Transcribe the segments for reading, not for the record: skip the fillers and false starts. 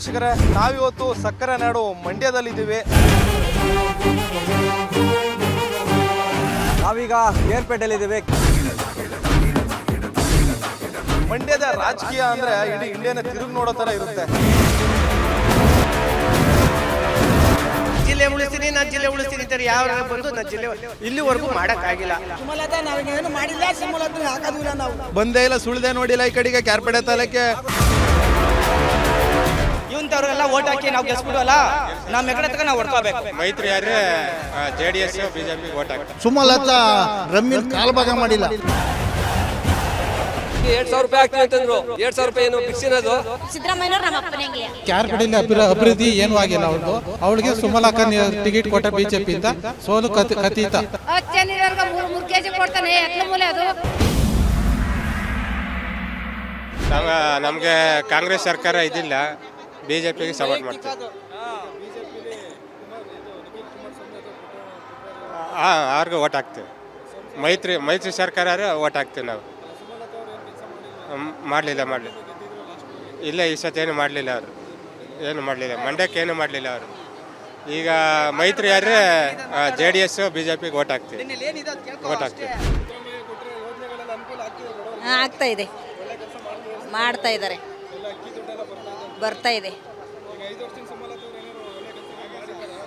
ವೀಕ್ಷಕರೇ, ನಾವಿವತ್ತು ಸಕ್ಕರೆ ನಾಡು ಮಂಡ್ಯದಲ್ಲಿದ್ದೀವಿ. ನಾವೀಗ ಏರ್ಪೇಟೆಯಲ್ಲಿದ್ದೀವಿ. ಮಂಡ್ಯದ ರಾಜಕೀಯ ಅಂದ್ರೆ ಇಡೀ ಇಂಡಿಯಾನ ತಿರುಗಿ ನೋಡೋ ತರ ಇರುತ್ತೆ. ಜಿಲ್ಲೆ ಉಳಿಸ್ತೀನಿ, ನಾನು ಜಿಲ್ಲೆ ಉಳಿಸ್ತೀನಿ ಅಂತಾರೆ. ಯಾವ ಬಂದು ನನ್ನ ಜಿಲ್ಲೆ ಇಲ್ಲಿವರೆಗೂ ಮಾಡೋಕ್ಕಾಗಿಲ್ಲ. ಸುಮಲತಾ ನಾವೇನು ಮಾಡಿಲ್ಲ, ಸುಮಲತಾ ಹಾಕೋದಿಲ್ಲ. ನಾವು ಬಂದೇ ಇಲ್ಲ, ಸುಳ್ದೆ ನೋಡಿಲ್ಲ ಈ ಕಡೆಗೆ ಕ್ಯಾರ್ಪೇಟೆ ತಾಲೂಕೆ. ಇವಂತವ್ರಿಗೆಲ್ಲ ಓಟ್ ಹಾಕಿ ನಾವು ಗೆಲ್ಸ್ಬಿಡೋಲ್ಲ, ನಮ್ಮ ಎಕಡೆ ತಗ ನಾವು ಹೊಡ್ಕೋಬೇಕು. ಮೈತ್ರಿ ಆದ್ರೆ JDS ಬಿಜೆಪಿ ಓಟ್ ಹಾಕ್ತಾರೆ. ಸುಮಲತಾ ರಮ್ಮಿಲ್ ಕಾಲ್ಭಾಗ ಮಾಡಿಲ್ಲ. 2,000 ರೂಪಾಯಿ ಆಗ್ತೀವಿ ಅಂತಂದ್ರು. 2,000 ರೂಪಾಯಿ ಏನು ಫಿಕ್ಸ್ ಇರೋದು? ಸಿದ್ದರಾಮಯ್ಯನವ್ರು ನಮ್ಮ ಅಪ್ಪನಿಗೆ ಕ್ಯಾರ್ಪೇಟೆಯಲ್ಲಿ ಅಭಿವೃದ್ಧಿ ಏನೂ ಆಗಿಲ್ಲ. ಅವ್ರದ್ದು ಅವಳಿಗೆ ಸುಮಲತಾ ಟಿಕೆಟ್ ಕೊಟ್ಟ ಬಿಜೆಪಿ ಇಂದ ಸೋಲು ಕತೀತ. 10 ಜನರಿಗೆ 3 ಕೆಜಿ ಕೊಡ್ತಾನೆ. ಎಟ್ಲ ಮೂಲೆ ಅದು? ನಮಗೆ ಕಾಂಗ್ರೆಸ್ ಸರ್ಕಾರ ಇದಿಲ್ಲ, ಬಿಜೆಪಿಗೆ ಸಪೋರ್ಟ್ ಮಾಡ್ತೀವಿ. ಅವ್ರಿಗೆ ಓಟ್ ಹಾಕ್ತೀವಿ. ಮೈತ್ರಿ ಸರ್ಕಾರ ಓಟ್ ಹಾಕ್ತೀವಿ ನಾವು. ಮಾಡಲಿಲ್ಲ ಇಲ್ಲ, ಈ ಸತಿ ಏನು ಮಾಡಲಿಲ್ಲ. ಅವರು ಏನು ಮಾಡಲಿಲ್ಲ, ಮಂಡ್ಯಕ್ಕೆ ಏನು ಮಾಡಲಿಲ್ಲ ಅವರು. ಈಗ ಮೈತ್ರಿ ಆದರೆ JDS ಬಿಜೆಪಿಗೆ ಓಟ್ ಹಾಕ್ತೀವಿ. ಆಗ್ತಾ ಇದೆ, ಮಾಡ್ತಾ ಇದ್ದಾರೆ, ಬರ್ತಾ ಇದೆ.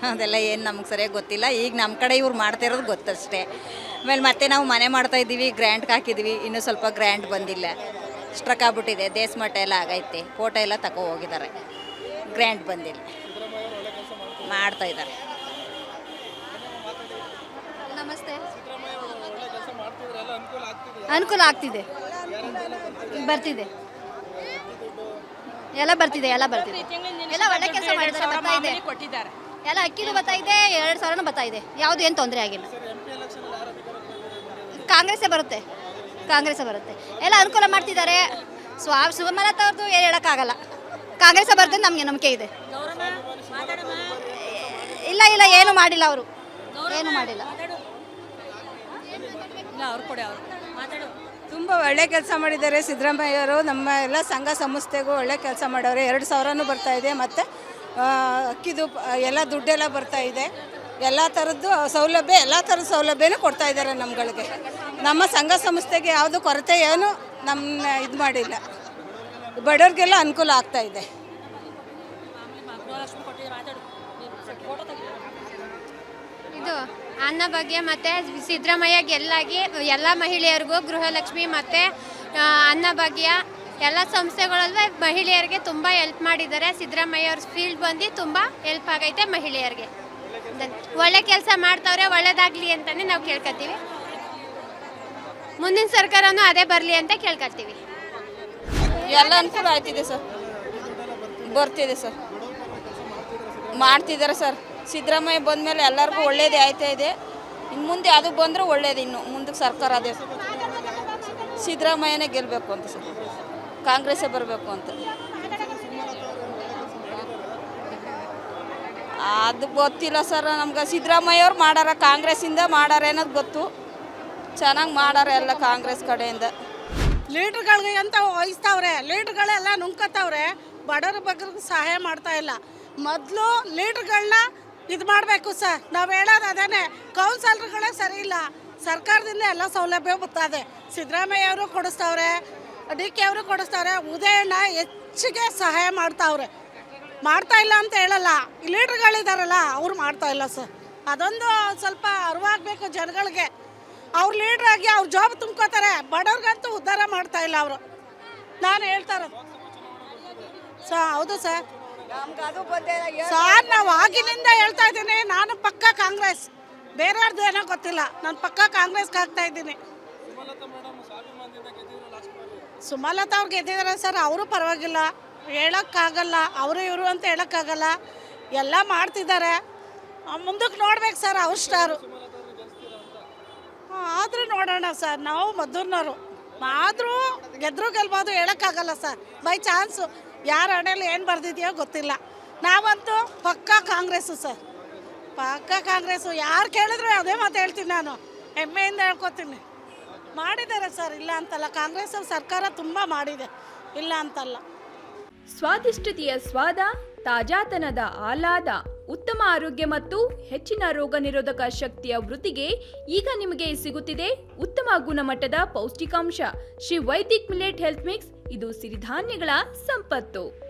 ಅದೆಲ್ಲ ಏನು ನಮ್ಗೆ ಸರಿಯಾಗಿ ಗೊತ್ತಿಲ್ಲ. ಈಗ ನಮ್ಮ ಕಡೆ ಇವ್ರು ಮಾಡ್ತಾ ಇರೋದು ಗೊತ್ತಷ್ಟೇ. ಆಮೇಲೆ ಮತ್ತೆ ನಾವು ಮನೆ ಮಾಡ್ತಾ ಇದ್ದೀವಿ, ಗ್ರ್ಯಾಂಡ್ಗೆ ಹಾಕಿದ್ವಿ, ಇನ್ನೂ ಸ್ವಲ್ಪ ಗ್ರ್ಯಾಂಡ್ ಬಂದಿಲ್ಲ. ಸ್ಟ್ರಕ್ ಆಗ್ಬಿಟ್ಟಿದೆ, ದೇಶ ಮಟ್ಟ ಎಲ್ಲ ಆಗೈತೆ, ಫೋಟೋ ಎಲ್ಲ ತಗೋ ಹೋಗಿದ್ದಾರೆ, ಗ್ರ್ಯಾಂಡ್ ಬಂದಿಲ್ಲ. ಮಾಡ್ತಾ ಇದ್ದಾರೆ. ನಮಸ್ತೆ. ಅನುಕೂಲ ಆಗ್ತಿದೆ, ಬರ್ತಿದೆ, ಎಲ್ಲ ಬರ್ತಿದೆ, ಎಲ್ಲ ಒಳ್ಳೆ ಕೆಲಸ ಮಾಡಿದ್ದಾರೆ, ಬರ್ತಾ ಇದೆ. ಎಲ್ಲ ಅಕ್ಕಿನೂ ಬರ್ತಾ ಇದೆ, 2,000 ಬರ್ತಾ ಇದೆ. ಯಾವುದು ಏನು ತೊಂದರೆ ಆಗಿಲ್ಲ. ಕಾಂಗ್ರೆಸ್ಸೇ ಬರುತ್ತೆ. ಎಲ್ಲ ಅನುಕೂಲ ಮಾಡ್ತಿದ್ದಾರೆ. ಸುಮಲತಾ ಅವ್ರದ್ದು ಏನು ಹೇಳೋಕ್ಕಾಗಲ್ಲ. ಕಾಂಗ್ರೆಸ್ಸೇ ಬರುತ್ತೆ, ನಮಗೆ ನಂಬಿಕೆ ಇದೆ. ಇಲ್ಲ ಏನು ಮಾಡಿಲ್ಲ, ಅವರು ಏನು ಮಾಡಿಲ್ಲ. ತುಂಬ ಒಳ್ಳೆ ಕೆಲಸ ಮಾಡಿದ್ದಾರೆ ಸಿದ್ದರಾಮಯ್ಯವರು. ನಮ್ಮ ಎಲ್ಲ ಸಂಘ ಸಂಸ್ಥೆಗೂ ಒಳ್ಳೆ ಕೆಲಸ ಮಾಡವ್ರೆ. 2,000 ಬರ್ತಾ ಇದೆ, ಮತ್ತು ಅಕ್ಕಿದು ಎಲ್ಲ ದುಡ್ಡೆಲ್ಲ ಬರ್ತಾ ಇದೆ. ಎಲ್ಲ ಥರದ್ದು ಸೌಲಭ್ಯ, ಎಲ್ಲ ಥರದ ಸೌಲಭ್ಯನೂ ಕೊಡ್ತಾ ಇದ್ದಾರೆ ನಮ್ಗಳಿಗೆ. ನಮ್ಮ ಸಂಘ ಸಂಸ್ಥೆಗೆ ಯಾವುದು ಕೊರತೆ ಏನು ನಮ್ಮ ಇದು ಮಾಡಿಲ್ಲ. ಬಡವ್ರಿಗೆಲ್ಲ ಅನುಕೂಲ ಆಗ್ತಾ ಇದೆ. ಇದು ಅನ್ನ ಬಗ್ಗೆ ಮತ್ತು ಸಿದ್ದರಾಮಯ್ಯ ಗೆಲ್ಲಾಗಿ ಎಲ್ಲ ಮಹಿಳೆಯರಿಗೂ ಗೃಹಲಕ್ಷ್ಮಿ ಮತ್ತು ಅನ್ನ ಭಾಗ್ಯ ಎಲ್ಲ ಸಂಸ್ಥೆಗಳಲ್ಲೂ ಮಹಿಳೆಯರಿಗೆ ತುಂಬ ಹೆಲ್ಪ್ ಮಾಡಿದ್ದಾರೆ. ಸಿದ್ದರಾಮಯ್ಯ ಅವ್ರ ಫೀಲ್ಡ್ ಬಂದು ತುಂಬ ಹೆಲ್ಪ್ ಆಗೈತೆ ಮಹಿಳೆಯರಿಗೆ. ಒಳ್ಳೆ ಕೆಲಸ ಮಾಡ್ತಾವ್ರೆ, ಒಳ್ಳೇದಾಗಲಿ ಅಂತಲೇ ನಾವು ಕೇಳ್ಕೊತೀವಿ. ಮುಂದಿನ ಸರ್ಕಾರನೂ ಅದೇ ಬರಲಿ ಅಂತ ಕೇಳ್ಕೊತೀವಿ. ಎಲ್ಲ ಅನುಕೂಲ ಆಯ್ತಿದೆ ಸರ್, ಬರ್ತಿದೆ ಸರ್, ಮಾಡ್ತಿದ್ದಾರೆ ಸರ್. ಸಿದ್ದರಾಮಯ್ಯ ಬಂದಮೇಲೆ ಎಲ್ಲರಿಗೂ ಒಳ್ಳೇದೇ ಆಯ್ತಾ ಇದೆ. ಇನ್ನು ಮುಂದೆ ಅದು ಬಂದರೂ ಒಳ್ಳೇದು. ಇನ್ನು ಮುಂದಕ್ಕೆ ಸರ್ಕಾರ ಅದೇ ಸಿದ್ದರಾಮಯ್ಯನೇ ಗೆಲ್ಲಬೇಕು ಅಂತ ಸರ್, ಕಾಂಗ್ರೆಸ್ಸೇ ಬರಬೇಕು ಅಂತ. ಅದು ಗೊತ್ತಿಲ್ಲ ಸರ್ ನಮ್ಗೆ. ಸಿದ್ದರಾಮಯ್ಯವ್ರು ಮಾಡಾರ, ಕಾಂಗ್ರೆಸ್ಸಿಂದ ಮಾಡಾರ ಅನ್ನೋದು ಗೊತ್ತು. ಚೆನ್ನಾಗಿ ಮಾಡಾರ ಎಲ್ಲ ಕಾಂಗ್ರೆಸ್ ಕಡೆಯಿಂದ. ಲೀಡ್ರ್ಗಳಿಗೆ ಅಂತ ವಹಿಸ್ತಾವ್ರೆ, ಲೀಡ್ರ್ಗಳೆಲ್ಲ ನುಂಗ್ಕತ್ತವ್ರೆ, ಬಡವ್ರ ಬಗ್ಗೆ ಸಹಾಯ ಮಾಡ್ತಾ ಇಲ್ಲ. ಮೊದಲು ಲೀಡ್ರ್ಗಳನ್ನ ಇದು ಮಾಡಬೇಕು ಸರ್. ನಾವು ಹೇಳೋದು ಅದೇನೆ, ಕೌನ್ಸಲರ್ಗಳೇ ಸರಿ ಇಲ್ಲ. ಸರ್ಕಾರದಿಂದ ಎಲ್ಲ ಸೌಲಭ್ಯ ಬರ್ತದೆ. ಸಿದ್ದರಾಮಯ್ಯ ಅವರು ಕೊಡಿಸ್ತಾವ್ರೆ, DK ಅವರು ಕೊಡಿಸ್ತಾವ್ರೆ, ಉದಯಣ್ಣ ಹೆಚ್ಚಿಗೆ ಸಹಾಯ ಮಾಡ್ತಾವ್ರೆ. ಮಾಡ್ತಾ ಇಲ್ಲ ಅಂತ ಹೇಳಲ್ಲ, ಲೀಡ್ರ್ಗಳಿದಾರಲ್ಲ ಅವ್ರು ಮಾಡ್ತಾ ಇಲ್ಲ ಸರ್. ಅದೊಂದು ಸ್ವಲ್ಪ ಅರಿವಾಗಬೇಕು ಜನಗಳಿಗೆ. ಅವ್ರು ಲೀಡ್ರಾಗಿ ಅವ್ರ ಜಾಬ್ ತುಂಬ್ಕೋತಾರೆ, ಬಡವ್ರಿಗಂತೂ ಉದ್ಧಾರ ಮಾಡ್ತಾ ಇಲ್ಲ ಅವರು. ನಾನು ಹೇಳ್ತಾ ಇರೋದು ಸರ್. ಹೌದು ಸರ್. ನಾವು ಆಗಿನಿಂದ ಹೇಳ್ತಾ ಇದ್ದೀನಿ, ನಾನು ಪಕ್ಕ ಕಾಂಗ್ರೆಸ್, ಬೇರೆಯವ್ರದ್ದು ಏನೋ ಗೊತ್ತಿಲ್ಲ, ನಾನು ಪಕ್ಕ ಕಾಂಗ್ರೆಸ್ಗೆ ಹಾಕ್ತಾ ಇದ್ದೀನಿ. ಸುಮಲತಾ ಅವ್ರು ಗೆದ್ದಿದ್ದಾರೆ ಸರ್, ಅವರು ಪರವಾಗಿಲ್ಲ, ಹೇಳೋಕ್ಕಾಗಲ್ಲ. ಅವರು ಇವರು ಅಂತ ಹೇಳೋಕ್ಕಾಗಲ್ಲ, ಎಲ್ಲ ಮಾಡ್ತಿದ್ದಾರೆ. ಮುಂದಕ್ಕೆ ನೋಡ್ಬೇಕು ಸರ್, ಅವ್ರ ಸ್ಟಾರು. ಆದರೂ ನೋಡೋಣ ಸರ್, ನಾವು ಮದ್ದೂರಿನವರು, ಆದರೂ ಗೆದ್ದರೂ ಗೆಲ್ಬೋದು, ಹೇಳೋಕ್ಕಾಗಲ್ಲ ಸರ್. ಬೈ ಚಾನ್ಸು ಯಾರ ಹಣೆಯಲ್ಲಿ ಏನು ಬರ್ದಿದೆಯೋ ಗೊತ್ತಿಲ್ಲ. ನಾವಂತೂ ಪಕ್ಕ ಕಾಂಗ್ರೆಸ್ಸು ಸರ್, ಪಕ್ಕ ಕಾಂಗ್ರೆಸ್ಸು. ಯಾರು ಕೇಳಿದ್ರು ಅದೇ ಮಾತು ಹೇಳ್ತೀನಿ, ನಾನು ಹೆಮ್ಮೆಯಿಂದ ಹೇಳ್ಕೊತೀನಿ. ಮಾಡಿದ್ದಾರೆ ಸರ್, ಇಲ್ಲ ಅಂತಲ್ಲ. ಕಾಂಗ್ರೆಸ್ ಸರ್ಕಾರ ತುಂಬ ಮಾಡಿದೆ, ಇಲ್ಲ ಅಂತಲ್ಲ. ಸ್ವಾದಿಷ್ಟತೆಯ ಸ್ವಾದ, ತಾಜಾತನದ ಆಹ್ಲಾದ, ಉತ್ತಮ ಆರೋಗ್ಯ ಮತ್ತು ಹೆಚ್ಚಿನ ರೋಗ ನಿರೋಧಕ ಶಕ್ತಿಯ ವೃದ್ಧಿಗೆ ಈಗ ನಿಮಗೆ ಸಿಗುತ್ತಿದೆ ಉತ್ತಮ ಗುಣಮಟ್ಟದ ಪೌಷ್ಟಿಕಾಂಶ Shri Vaidik millet health mix. ಇದು ಸಿರಿಧಾನ್ಯಗಳ ಸಂಪತ್ತು.